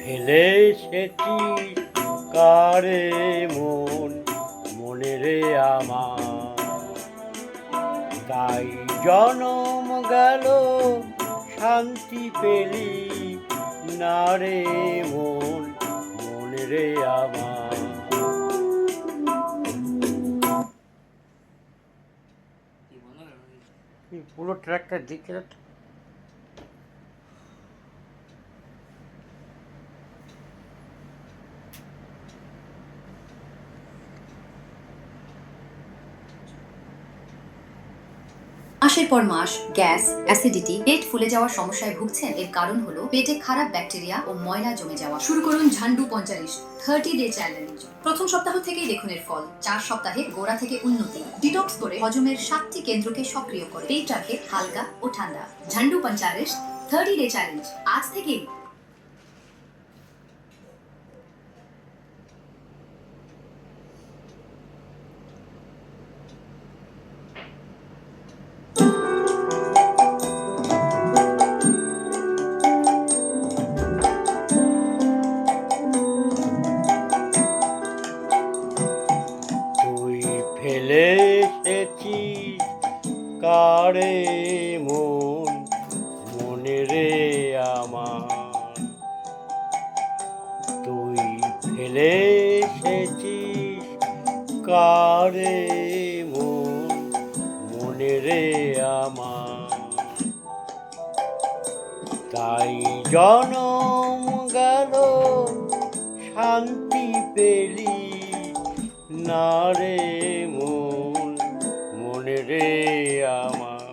ফেলে এসেছিস কারে মন, মনে রে আমার, তাই জনম গেল শান্তি পেলি না রে মন, মনে রে আমার। পুরো ট্র্যাকটা দিকে মাসের পর মাস গ্যাস, অ্যাসিডিটি, পেট ফুলে যাওয়ার সমস্যায় ভুগছেন? এর কারণ হলো পেটে খারাপ ব্যাকটেরিয়া ও ময়লা জমে যাওয়া। শুরু করুন ঝান্ডু 45 30 ডে চ্যালেঞ্জ। প্রথম সপ্তাহ থেকেই দেখুন এর ফল। 4 সপ্তাহে গোড়া থেকে উন্নতি। ডিটক্স করে হজমের 7টি কেন্দ্রকে সক্রিয় করে পেট রাখে হালকা ও ঠান্ডা। ঝান্ডু 45 30 ডে চ্যালেঞ্জ আজ থেকেই। ফেলে এসেছিস কারে মন, মনে রে আমার, তুই ফেলে এসেছিস কারে মন, মনে রে আমার, তাই জনম গেল শান্তি পেলি না রে মন, মনে রে আমার,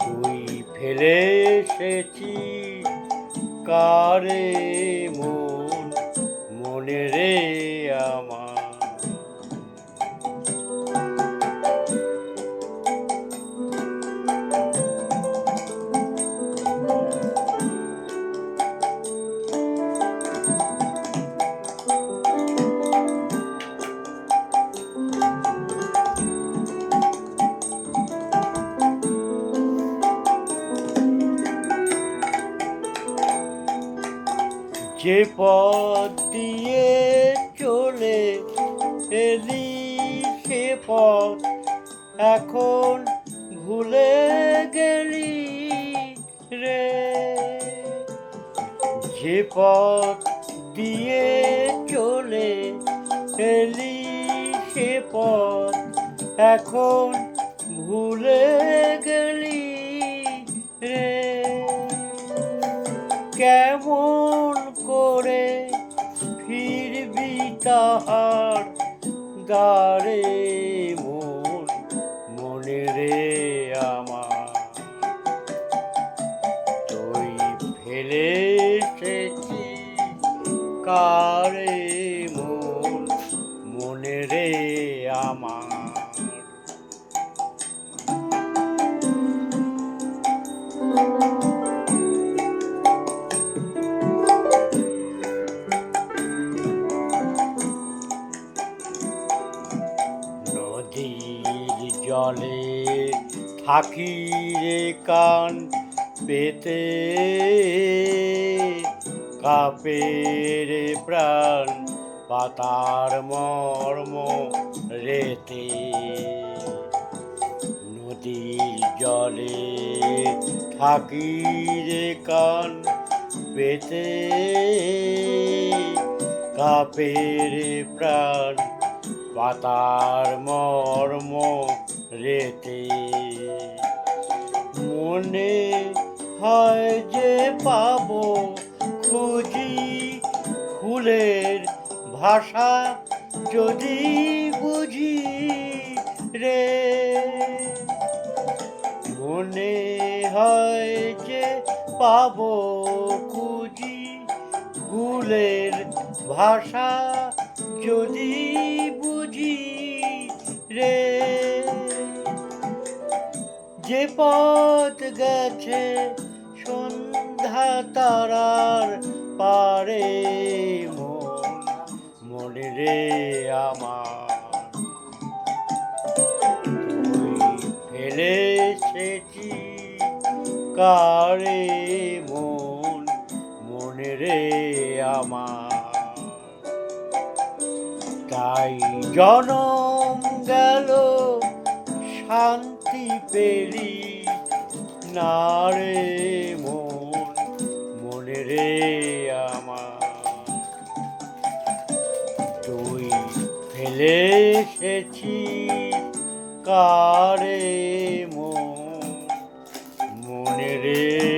তুই ফেলে এসেছিস কারে মন, মনে রে আমার। যে পথ দিয়ে চলে এলি সে পথ এখন ভুলে গেলি রে, যে পথ দিয়ে চলে এলি সে পথ এখন ভুলে গেলি রে, কেমন করে ফিরবি তাহার দ্বারে মন, মনে রে আমার, তুই ফেলে এসেছিস কারে মন, মনে রে আমার। নদীর জলে থাকি রে কান পেতে, কাঁপে রে প্রাণ পাতার মর্ম রেতে, নদীর জলে থাকি রে কান পেতে, কাঁপে রে প্রাণ পাতার মর্ম রেতে, মনে হয় যে পাবো খুঁজি ফুলের ভাষা যদি বুঝি রে, মনে হয় যে পাবো খুঁজি ফুলের ভাষা যদি বুঝি রে, যে পথ গেছে তারার পারে মনে রে আমার তুই ফেলে এসেছিস কারে মনে রে আমার তাই জনম গেল শান্তি পেলি না রে মনে রে আমার তুই ফেলে এসেছিস কারে মনে রে